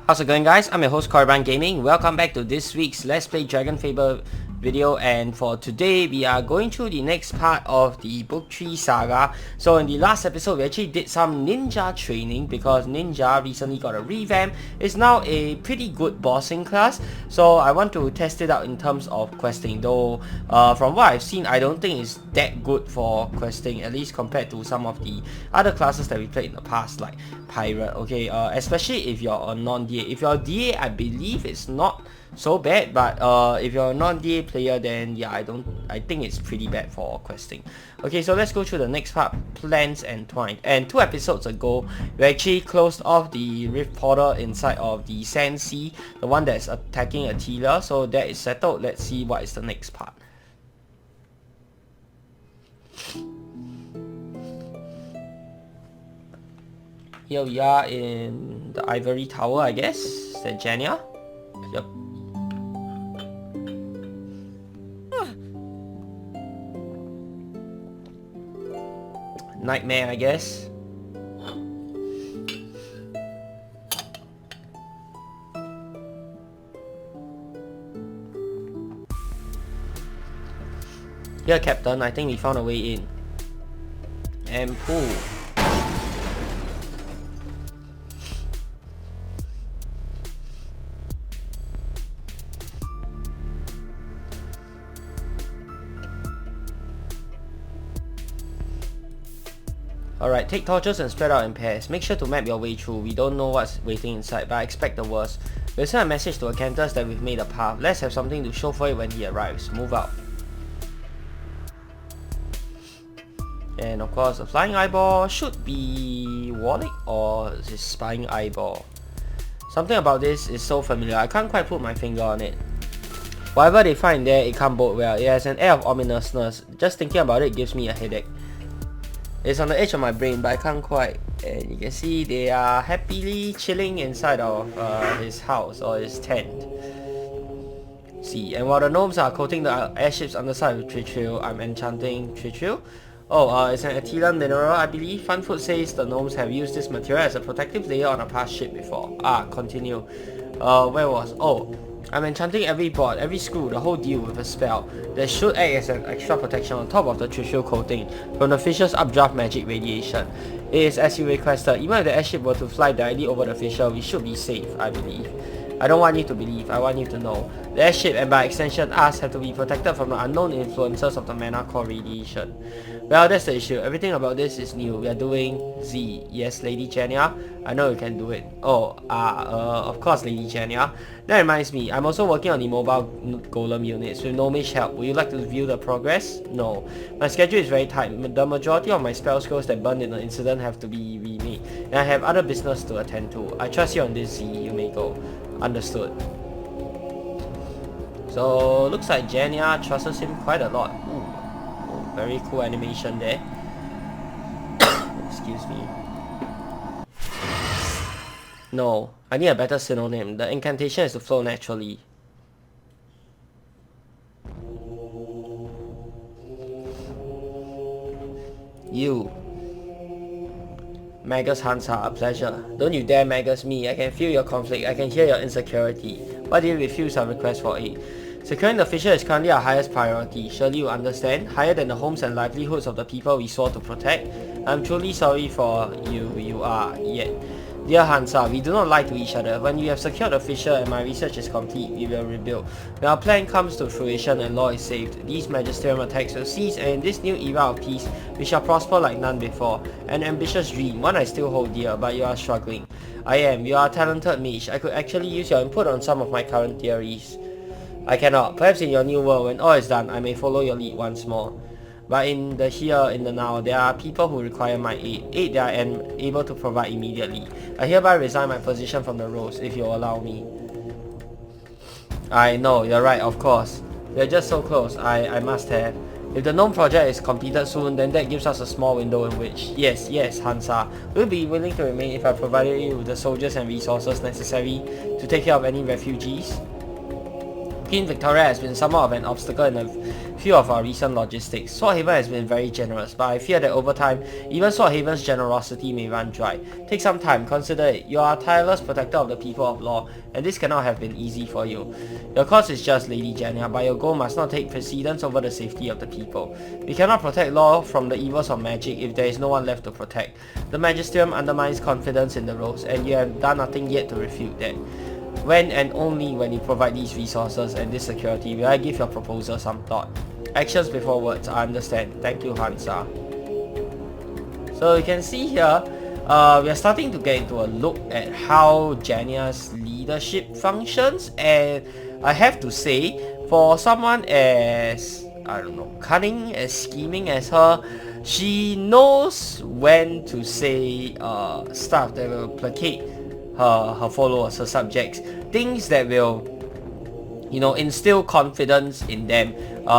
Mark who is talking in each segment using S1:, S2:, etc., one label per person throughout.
S1: How's it going, guys? I'm your host Korriban Gaming. Welcome back to this week's Let's Play DragonFable video, and for today we are going through the next part of the Book 3 saga. So in the last episode we actually did some ninja training because ninja recently got a revamp. It's now a pretty good bossing class, so I want to test it out in terms of questing, though from what I've seen I don't think it's that good for questing, at least compared to some of the other classes that we played in the past, like pirate. Okay, especially if you're a non-DA. If you're a DA, I believe it's not so bad, but if you're a non-DA player, then yeah, I think it's pretty bad for questing. Okay, so let's go through the next part, Plans Entwined. And 2 episodes ago we actually closed off the Rift Portal inside of the Sand Sea, the one that's attacking Attila. So that is settled. Let's see what is the next part. Here we are in the Ivory Tower, I guess. Sajania? Yep. Nightmare, I guess. Here, Captain, I think we found a way in. And pull. Alright, take torches and spread out in pairs. Make sure to map your way through. We don't know what's waiting inside, but I expect the worst. We'll send a message to Acanthus that we've made a path. Let's have something to show for it when he arrives. Move out. And of course, the flying eyeball should be Warwick, or is it spying eyeball? Something about this is so familiar, I can't quite put my finger on it. Whatever they find there, it can't bode well. It has an air of ominousness. Just thinking about it gives me a headache. It's on the edge of my brain, but I can't quite. And you can see they are happily chilling inside of his house, or his tent. See, and while the gnomes are coating the airship's underside with Tritril, I'm enchanting Tritril. Oh, it's an Attila mineral, I believe. Funfoot says the gnomes have used this material as a protective layer on a past ship before. Continue. Where was? Oh, I'm enchanting every board, every screw, the whole deal with a spell that should act as an extra protection on top of the Tritril coating from the fissures' updraft magic radiation. It is as you requested. Even if the airship were to fly directly over the fissure, we should be safe, I believe. I don't want you to believe, I want you to know. The airship, and by extension us, have to be protected from the unknown influences of the mana core radiation. Well, that's the issue. Everything about this is new. We are doing Z. Yes, Lady Jania? I know you can do it. Oh, of course, Lady Jania. That reminds me, I'm also working on the mobile golem units with gnomish help. Would you like to view the progress? No. My schedule is very tight. The majority of my spell scrolls that burned in the incident have to be remade, and I have other business to attend to. I trust you on this, Z. You may go. Understood. So, looks like Jania trusts him quite a lot. Ooh, very cool animation there. Excuse me. No, I need a better synonym. The incantation is to flow naturally. You. Magus Hansa, a pleasure. Don't you dare Magus me. I can feel your conflict. I can hear your insecurity. Why do you refuse our request for aid? Securing the fissure is currently our highest priority. Surely you understand? Higher than the homes and livelihoods of the people we swore to protect. I'm truly sorry for you are, yet. Dear Hansa, we do not lie to each other. When we have secured the fissure and my research is complete, we will rebuild. When our plan comes to fruition and law is saved, these magisterium attacks will cease, and in this new era of peace, we shall prosper like none before. An ambitious dream, one I still hold dear, but you are struggling. I am. You are a talented mage. I could actually use your input on some of my current theories. I cannot. Perhaps in your new world, when all is done, I may follow your lead once more. But in the here, in the now, there are people who require my aid that I am able to provide immediately. I hereby resign my position from the roles, if you'll allow me. I know, you're right, of course. We're just so close, I must have. If the gnome project is completed soon, then that gives us a small window in which... Yes, Hansa. Will you be willing to remain if I provided you with the soldiers and resources necessary to take care of any refugees? Queen Victoria has been somewhat of an obstacle in the few of our recent logistics. Swordhaven has been very generous, but I fear that over time, even Swordhaven's generosity may run dry. Take some time, consider it. You are a tireless protector of the people of law, and this cannot have been easy for you. Your cause is just, Lady Jania, but your goal must not take precedence over the safety of the people. We cannot protect law from the evils of magic if there is no one left to protect. The Magisterium undermines confidence in the roles, and you have done nothing yet to refute that. When and only when you provide these resources and this security will I give your proposal some thought. Actions before words, I understand. Thank you, Hansa. So you can see here, we are starting to get into a look at how Jania's leadership functions, and I have to say, for someone as, I don't know, cunning, as scheming as her, she knows when to say stuff that will placate her followers, her subjects, things that will, you know, instill confidence in them,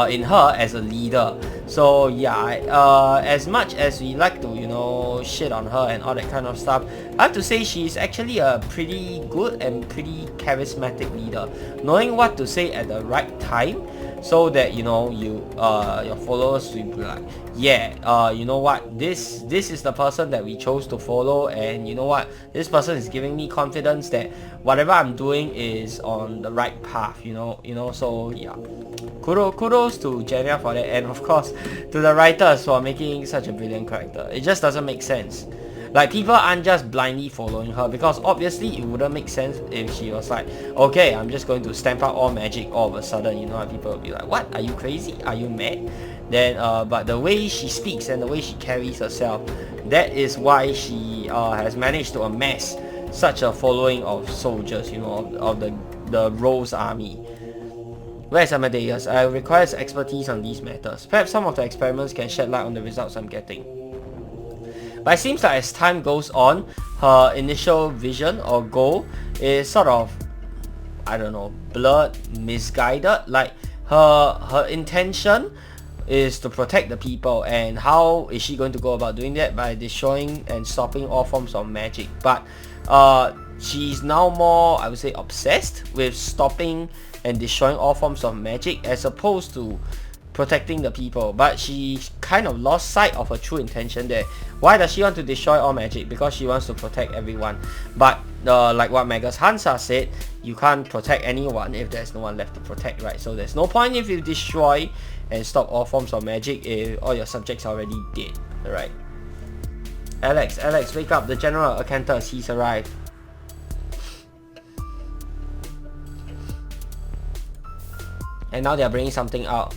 S1: in her as a leader. So yeah, as much as we like to, you know, shit on her and all that kind of stuff, I have to say she's actually a pretty good and pretty charismatic leader, knowing what to say at the right time, so that, you know, your followers will be like, yeah, you know what, this is the person that we chose to follow, and you know what, this person is giving me confidence that whatever I'm doing is on the right path, you know. So yeah, kudos to Jania for that, and of course to the writers for making such a brilliant character. It just doesn't make sense. Like, people aren't just blindly following her, because obviously it wouldn't make sense if she was like, okay, I'm just going to stamp out all magic all of a sudden, you know, and people will be like, what, are you crazy, are you mad? Then but the way she speaks and the way she carries herself, that is why she has managed to amass such a following of soldiers, you know, of the Rose army. Where's Amadeus? I require expertise on these matters. Perhaps some of the experiments can shed light on the results I'm getting. But it seems like as time goes on, her initial vision or goal is sort of, I don't know, blurred, misguided. Like, her intention is to protect the people, and how is she going to go about doing that? By destroying and stopping all forms of magic. But she's now more, I would say, obsessed with stopping and destroying all forms of magic as opposed to protecting the people. But she kind of lost sight of her true intention there. Why does she want to destroy all magic? Because she wants to protect everyone. But like what Magus Hansa said, you can't protect anyone if there's no one left to protect, right? So there's no point if you destroy and stop all forms of magic if all your subjects are already dead, alright? Alex, wake up, the General Acanthus, he's arrived. And now they're bringing something out.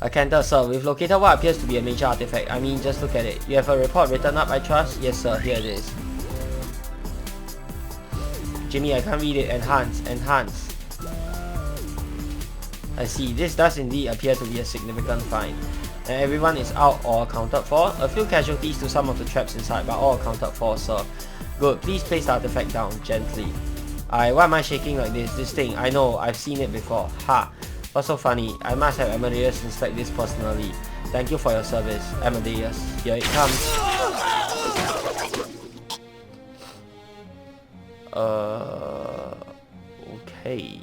S1: Acanthus, sir, we've located what appears to be a major artifact. I mean, just look at it. You have a report written up, I trust? Yes, sir, here it is. Jimmy, I can't read it. Enhance. I see, this does indeed appear to be a significant find. And everyone is out or accounted for. A few casualties to some of the traps inside, but all accounted for, sir. Good, please place the artifact down, gently. Why am I shaking like this? This thing, I know, I've seen it before. Ha! What's so funny? I must have Amadeus inspect this personally. Thank you for your service, Amadeus. Here it comes. Okay.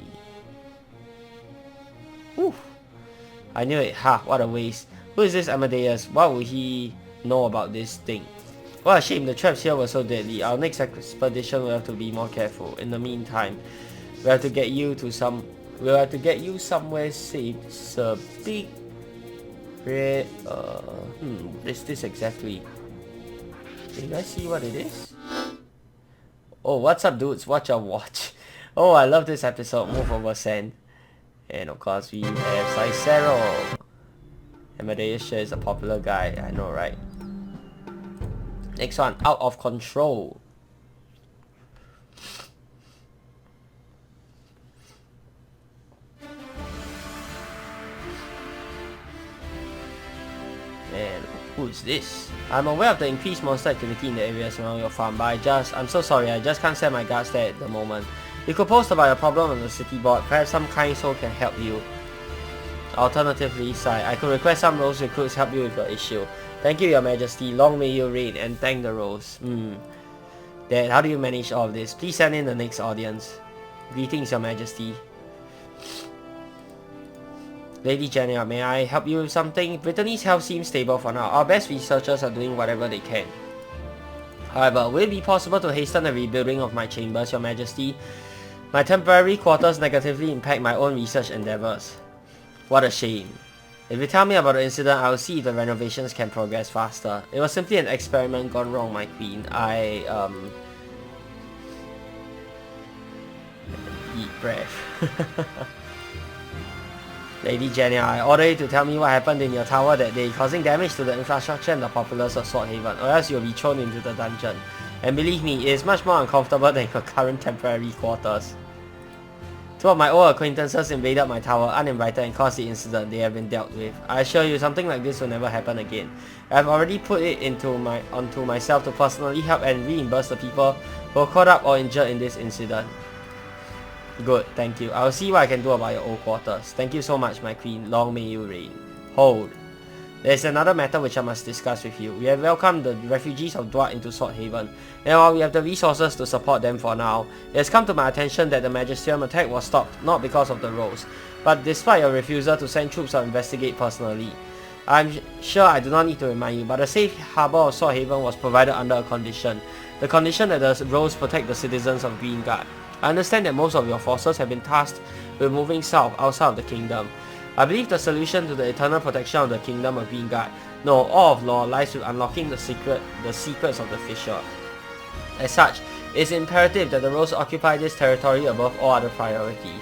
S1: Whew. I knew it. Ha, what a waste. Who is this Amadeus? What will he know about this thing? What a shame, the traps here were so deadly. Our next expedition will have to be more careful. In the meantime, we'll have to get you somewhere safe. It's a big red this exactly. Can you guys see what it is? Oh, what's up, dudes? Watch your watch. Oh, I love this episode. Move over, Sen. And of course we have Cicero. Amadeus sure is a popular guy, I know, right? Next one, out of control. And who's this? I'm aware of the increased monster activity in the areas around your farm, but I'm so sorry, I just can't set my guards there at the moment. You could post about your problem on the city board. Perhaps some kind soul can help you. Alternatively, I could request some Rose recruits help you with your issue. Thank you, Your Majesty. Long may you reign, and thank the Rose. Then, how do you manage all of this? Please send in the next audience. Greetings, Your Majesty. Lady Jenna, may I help you with something? Brittany's health seems stable for now. Our best researchers are doing whatever they can. However, will it be possible to hasten the rebuilding of my chambers, Your Majesty? My temporary quarters negatively impact my own research endeavors. What a shame. If you tell me about the incident, I will see if the renovations can progress faster. It was simply an experiment gone wrong, my queen. Deep breath. Lady Jenna, I order you to tell me what happened in your tower that day, causing damage to the infrastructure and the populace of Swordhaven, or else you'll be thrown into the dungeon. And believe me, it is much more uncomfortable than your current temporary quarters. Two of my old acquaintances invaded my tower uninvited and caused the incident. They have been dealt with. I assure you, something like this will never happen again. I have already put it onto myself to personally help and reimburse the people who were caught up or injured in this incident. Good, thank you. I will see what I can do about your old quarters. Thank you so much, my queen. Long may you reign. Hold. There is another matter which I must discuss with you. We have welcomed the refugees of Dwart into Swordhaven, and while we have the resources to support them for now, it has come to my attention that the Magisterium attack was stopped not because of the Rose, but despite your refusal to send troops or investigate personally. I'm sure I do not need to remind you, but the safe harbour of Swordhaven was provided under a condition. The condition that the Rose protect the citizens of Greengard. I understand that most of your forces have been tasked with moving south outside of the kingdom. I believe the solution to the eternal protection of the kingdom of Greengard, no, all of law, lies with unlocking the secrets of the fissure. As such, it is imperative that the Rose occupy this territory above all other priorities.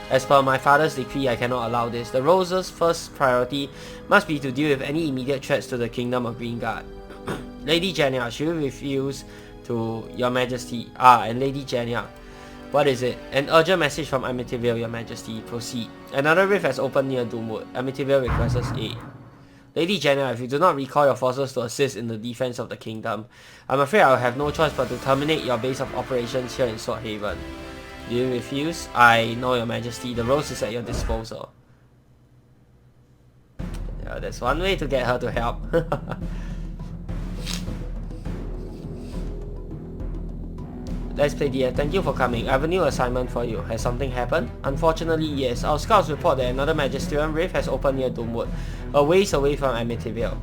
S1: As per my father's decree, I cannot allow this. The Rose's first priority must be to deal with any immediate threats to the kingdom of Greengard. Lady Jenna, should you refuse to Your Majesty? And Lady Jenna, what is it? An urgent message from Amityville, Your Majesty. Proceed. Another rift has opened near Doomwood. Amityville requests aid. Lady Jenna, if you do not recall your forces to assist in the defense of the kingdom, I'm afraid I will have no choice but to terminate your base of operations here in Swordhaven. Do you refuse? I know, Your Majesty. The Rose is at your disposal. Yeah, that's one way to get her to help. Let's play DF. Thank you for coming. I have a new assignment for you. Has something happened? Unfortunately, yes. Our scouts report that another Magisterium rift has opened near Doomwood, a ways away from Amityville.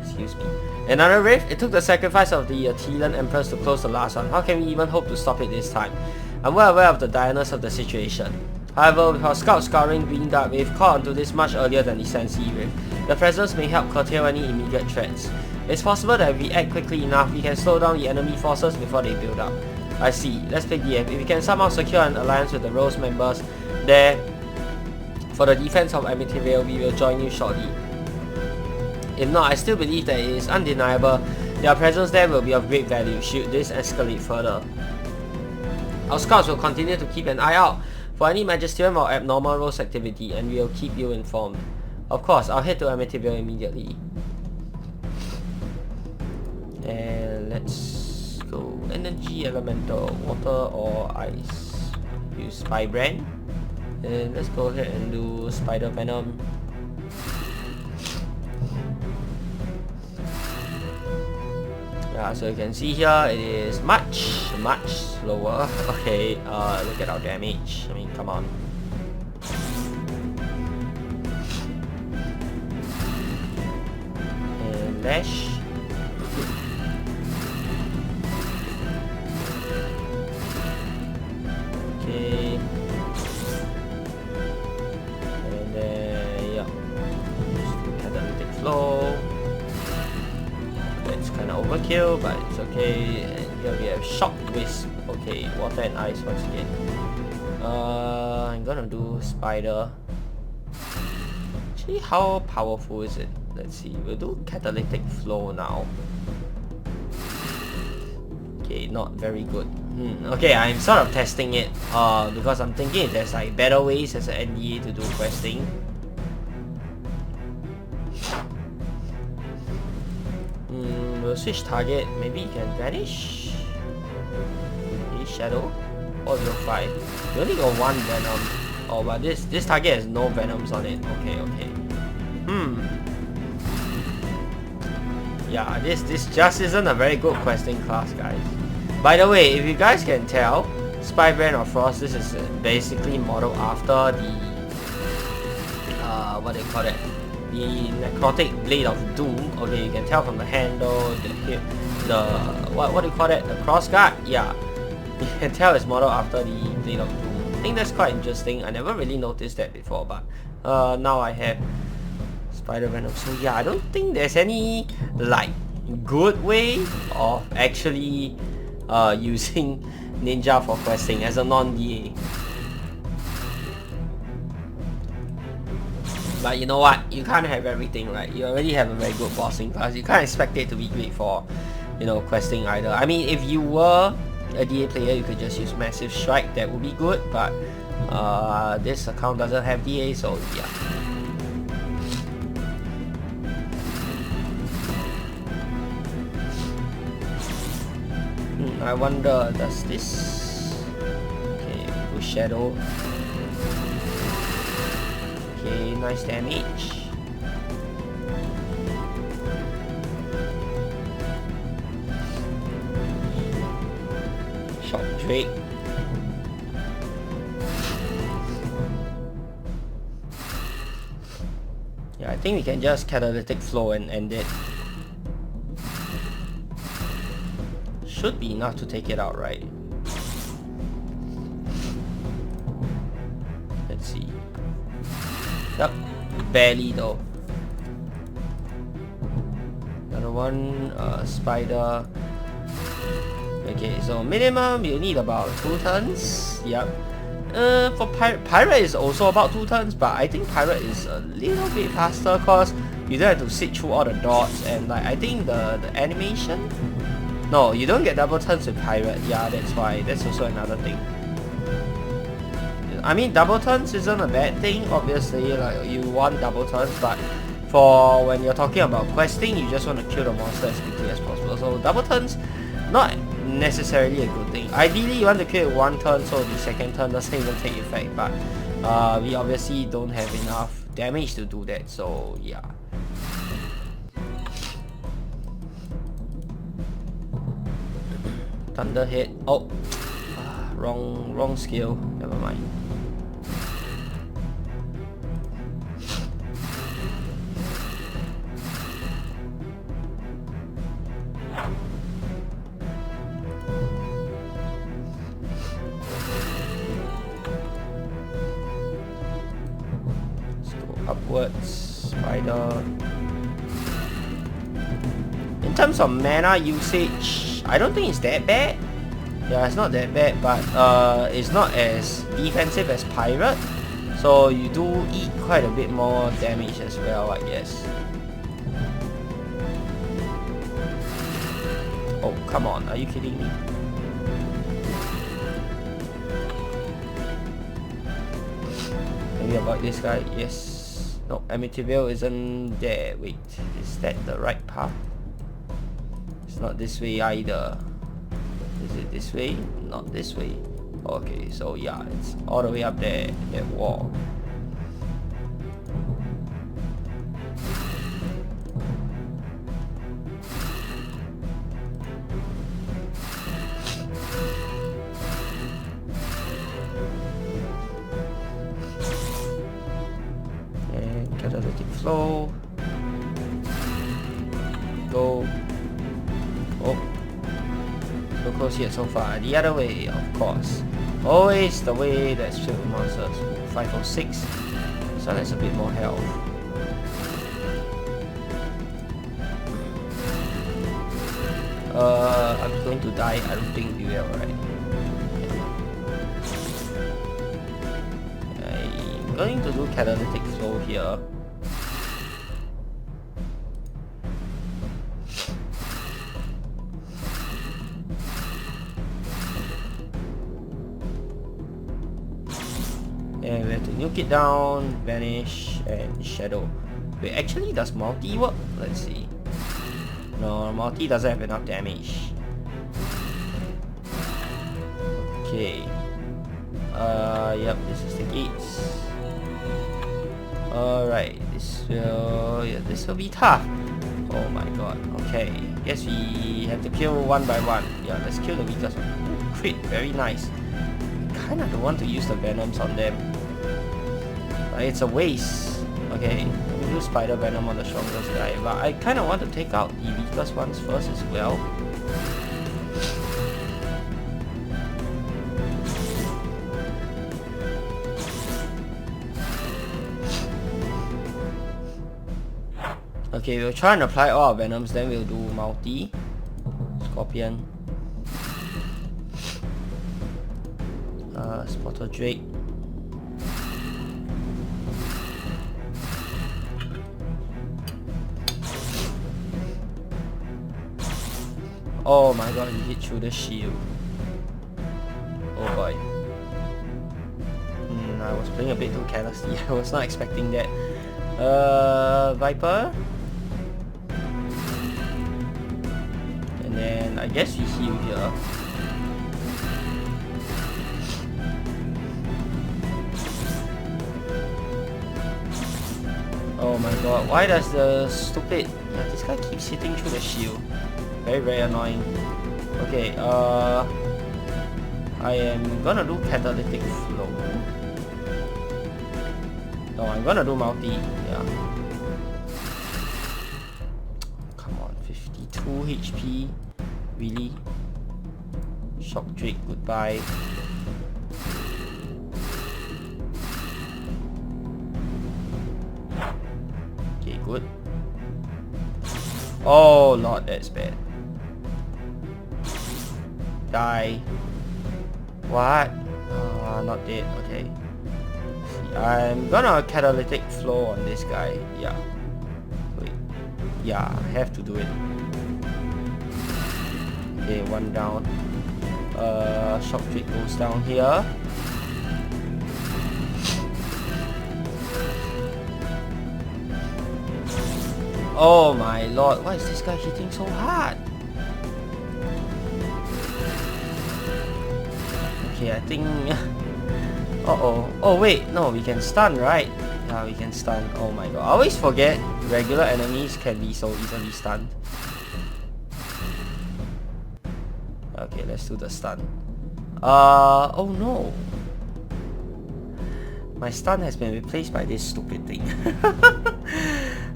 S1: Excuse me. Another rift? It took the sacrifice of the Attilan Empress to close the last one. How can we even hope to stop it this time? I'm well aware of the direness of the situation. However, with our scouts scouring Greengard, we've caught onto this much earlier than the Sensi rift. The presence may help curtail any immediate threats. It's possible that if we act quickly enough, we can slow down the enemy forces before they build up. I see. Let's play DF. If we can somehow secure an alliance with the Rose members there for the defense of Amityville, we will join you shortly. If not, I still believe that it is undeniable their presence there will be of great value should this escalate further. Our scouts will continue to keep an eye out for any Magisterium or abnormal Rose activity, and we will keep you informed. Of course, I'll head to Amityville immediately. And let's go energy, elemental, water or ice. Use Spy Brand. And let's go ahead and do Spider Venom. Yeah, so you can see here it is much slower. Okay, look at our damage. I mean, come on. And Lash. Okay. And then, yeah. Catalytic Flow. That's kind of overkill, but it's okay. And here we have Shock Wisp. Okay, water and ice once again. I'm gonna do Spider. Actually, how powerful is it? Let's see. We'll do Catalytic Flow now. Okay, not very good. Okay, I'm sort of testing it because I'm thinking if there's like better ways as an NDA to do questing. We'll switch target. Maybe you can vanish. Okay, Shadow. 405. You only got one Venom. Oh, but this target has no Venoms on it. Okay. Yeah, this just isn't a very good questing class, guys. By the way, if you guys can tell, Spy Brand of Frost. This is basically modeled after the what do you call it? The Necrotic Blade of Doom. Okay, you can tell from the handle, the what do you call it? The crossguard. Yeah, you can tell it's modeled after the Blade of Doom. I think that's quite interesting. I never really noticed that before, but now I have Spider Venom. So yeah, I don't think there's any like good way of actually using Ninja for questing as a non-DA. But you know what? You can't have everything, right? You already have a very good bossing class. You can't expect it to be great for, you know, questing either. I mean, if you were a DA player, you could just use Massive Strike. That would be good. But this account doesn't have DA, so yeah. I wonder, does this... Okay, push Shadow. Okay, nice damage. Shock Drake. Yeah, I think we can just Catalytic Flow and end it. Should be enough to take it out, right? Let's see. Yep, barely though. Another one, Spider. Okay, so minimum you need about 2 turns. Yep. For Pirate is also about 2 turns, but I think Pirate is a little bit faster because you don't have to sit through all the dots, and like I think the animation. No, you don't get double turns with Pirate. Yeah, that's why. That's also another thing. I mean, double turns isn't a bad thing. Obviously, like you want double turns, but for when you're talking about questing, you just want to kill the monster as quickly as possible. So double turns, not necessarily a good thing. Ideally, you want to kill it 1 turn, so the second turn doesn't even take effect. But we obviously don't have enough damage to do that. So yeah. Thunder hit. Oh, wrong skill. Never mind. Let's go upwards. Spider. In terms of mana usage, I don't think it's that bad. Yeah, it's not that bad, but it's not as defensive as Pirate. So you do eat quite a bit more damage as well, I guess. Oh, come on, are you kidding me? Can we avoid this guy? Yes. No, Amityville isn't there. Wait, is that the right path? It's not this way either. Is it this way? Not this way. Okay, so yeah, it's all the way up there, that wall. And Catalytic Flow. Go. Oh. So close yet so far. The other way, of course. Always the way that's filled with monsters. 506. So that's a bit more health. I'm going to die. I don't think we will, right? I'm going to do Catalytic Flow here. And we have to nuke it down, vanish, and shadow. Wait, actually does multi work? Let's see. No, multi doesn't have enough damage. Okay. Yep, this is the gates. Alright, this will be tough. Oh my god. Okay. Guess we have to kill one by one. Yeah, let's kill the weakest one. Ooh, crit, very nice. kinda don't want to use the venoms on them. Like, it's a waste. Okay, let me use spider venom on the strongest guy, but I kinda want to take out the weakest ones first as well. Okay, we'll try and apply all our venoms, then we'll do multi. Scorpion. Spotter Drake. Oh my god, he hit through the shield. Oh boy. I was playing a bit too carelessly. I was not expecting that. Viper. And then I guess we heal here. Oh my god, why does the stupid... Yeah, this guy keeps hitting through the shield. Very annoying. Okay, I am gonna do catalytic flow. No, I'm gonna do multi, yeah. Come on, 52 HP. Really? Shock Drake, goodbye. Okay, good. Oh lord, that's bad. Die. What? Not dead, okay. I'm gonna catalytic flow on this guy. Yeah. Wait. Yeah, I have to do it. Okay, one down. Shock Drake goes down here. Oh my lord, why is this guy hitting so hard? Okay, I think... Uh-oh. Oh wait, no, we can stun, right? Yeah, we can stun. Oh my god. I always forget regular enemies can be so easily stunned. Okay, let's do the stun. Oh no. My stun has been replaced by this stupid thing.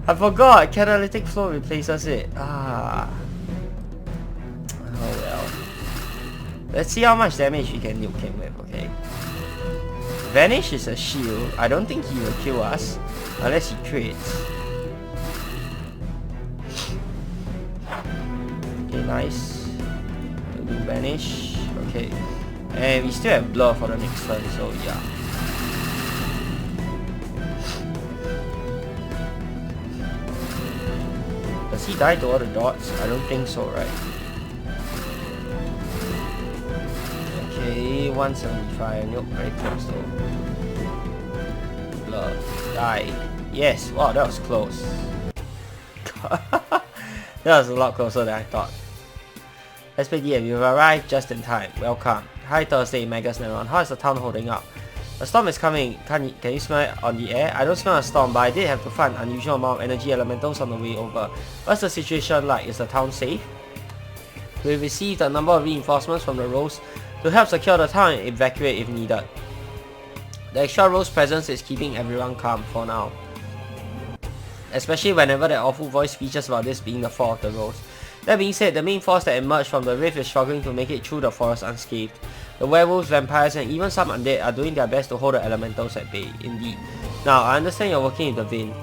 S1: I forgot, catalytic flow replaces it. Oh well. Let's see how much damage we can nuke him with, okay? Vanish is a shield. I don't think he will kill us unless he crits. Okay, nice. We'll do Vanish. Okay. And we still have Blur for the next turn, so yeah. Does he die to all the dots? I don't think so, right? Okay, 175. Nope, very close though. Blur. Die. Yes. Wow, that was close. That was a lot closer than I thought. SPD, you've arrived just in time. Welcome. Hi Thursday, Magus Neron. How is the town holding up? A storm is coming. Can you smell it on the air? I don't smell a storm, but I did have to find an unusual amount of energy elementals on the way over. What's the situation like? Is the town safe? We received a number of reinforcements from the Rose to help secure the town and evacuate if needed. The extra Rose presence is keeping everyone calm for now. Especially whenever that awful voice features about this being the fault of the Rose. That being said, the main force that emerged from the rift is struggling to make it through the forest unscathed. The werewolves, vampires, and even some undead are doing their best to hold the elementals at bay, indeed. Now, I understand you're working with the Vin.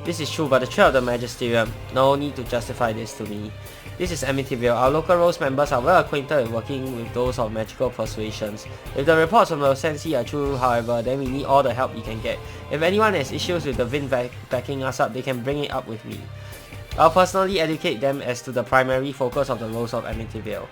S1: This is true, but the threat of the Magisterium, no need to justify this to me. This is Amityville. Our local Rose members are well acquainted with working with those of magical persuasions. If the reports from the Sensei are true, however, then we need all the help we can get. If anyone has issues with the Vin backing us up, they can bring it up with me. I'll personally educate them as to the primary focus of the Rose of Amityville.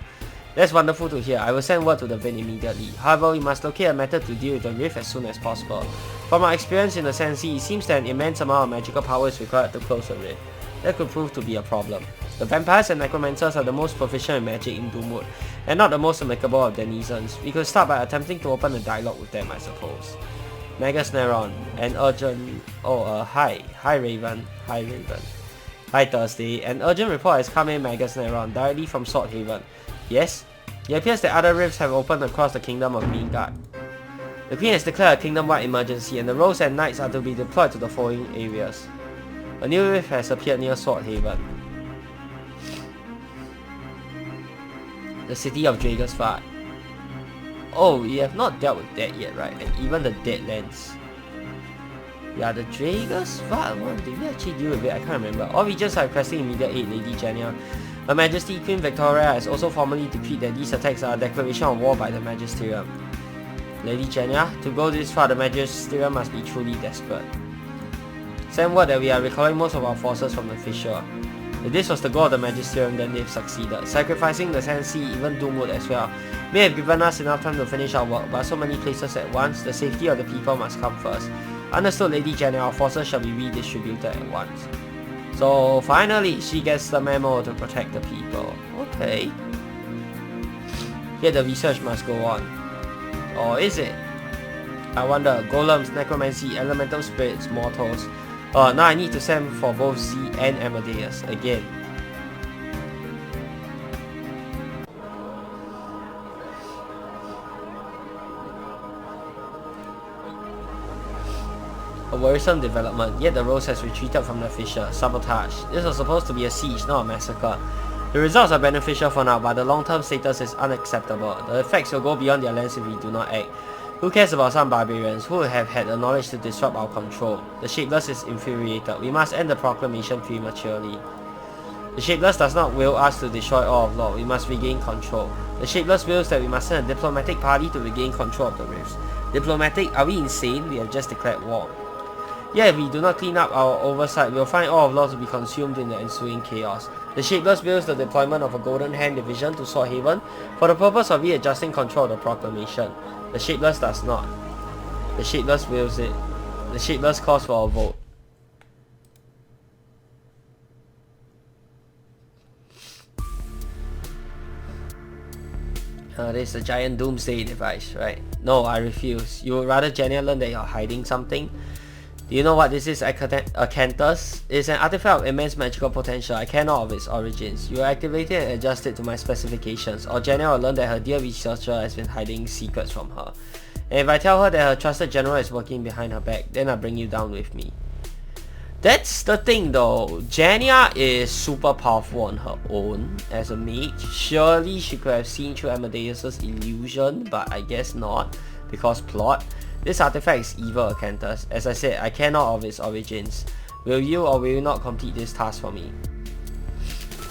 S1: That's wonderful to hear. I will send word to the Vin immediately. However, we must locate a method to deal with the rift as soon as possible. From our experience in the Sensei, it seems that an immense amount of magical power is required to close the rift. That could prove to be a problem. The vampires and necromancers are the most proficient in magic in Doomwood, and not the most amicable of denizens. We could start by attempting to open a dialogue with them, I suppose. Magus Neron, an urgent... hi. Hi Raven. Hi Raven. Hi Thursday. An urgent report has come in, Magus Neron, directly from Sword Haven. Yes? It appears that other rifts have opened across the kingdom of Midgard. The Queen has declared a kingdom-wide emergency and the Rose and Knights are to be deployed to the following areas. A new rift has appeared near Sword Haven. The city of Dragonsfart. Oh, we have not dealt with that yet, right? And even the Deadlands. Yeah, the Dragonsfart one, did we actually deal with it? I can't remember. All regions are requesting immediate aid, Lady Genia. Her Majesty Queen Victoria has also formally decreed that these attacks are a declaration of war by the Magisterium. Lady Genia, to go this far, the Magisterium must be truly desperate. Send word that we are recalling most of our forces from the fissure. If this was the goal of the Magisterium, then they've succeeded. Sacrificing the Sand Sea, even Doomwood as well, may have given us enough time to finish our work, but so many places at once, the safety of the people must come first. Understood, Lady Genia, our forces shall be redistributed at once. So finally, she gets the memo to protect the people. Okay. Yet the research must go on. Or is it? I wonder, golems, necromancy, elemental spirits, mortals. Now I need to send for both Z and Amadeus again. A worrisome development, yet the Rose has retreated from the fissure. Sabotage. This was supposed to be a siege, not a massacre. The results are beneficial for now, but the long-term status is unacceptable. The effects will go beyond their lands if we do not act. Who cares about some barbarians who have had the knowledge to disrupt our control? The Shapeless is infuriated. We must end the proclamation prematurely. The Shapeless does not will us to destroy all of Law. We must regain control. The Shapeless wills that we must send a diplomatic party to regain control of the rifts. Diplomatic? Are we insane? We have just declared war. Yeah, if we do not clean up our oversight, we will find all of Law to be consumed in the ensuing chaos. The Shapeless wills the deployment of a Golden Hand division to Sword Haven for the purpose of readjusting control of the proclamation. The Shapeless does not. The Shapeless wills it. The Shapeless calls for a vote. This is a giant Doomsday device, right? No, I refuse. You would rather Genia learn that you're hiding something? Do you know what this is, Acanthus? It's an artifact of immense magical potential. I care not of its origins. You activate it and adjust it to my specifications, or Genia will learn that her dear researcher has been hiding secrets from her. And if I tell her that her trusted general is working behind her back, then I'll bring you down with me. That's the thing though. Genia is super powerful on her own as a mage. Surely she could have seen through Amadeus's illusion, but I guess not, because plot. This artifact is evil, Acanthus. As I said, I care not of its origins. Will you or will you not complete this task for me?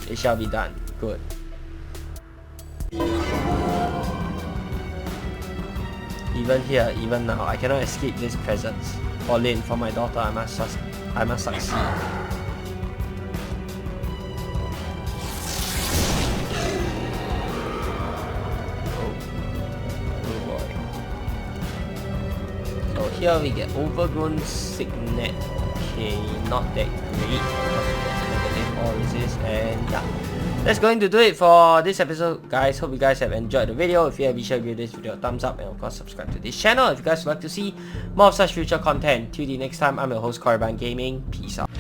S1: It shall be done. Good. Even here, even now, I cannot escape this presence. For Lin, for my daughter, I must succeed. Here we get Overgrown Signet. Okay, not that great because we get negative or resist, and yeah. That's going to do it for this episode, guys. Hope you guys have enjoyed the video. If you have, be sure to give this video a thumbs up and of course subscribe to this channel if you guys would like to see more of such future content. Till the next time, I'm your host Korriban Gaming. Peace out.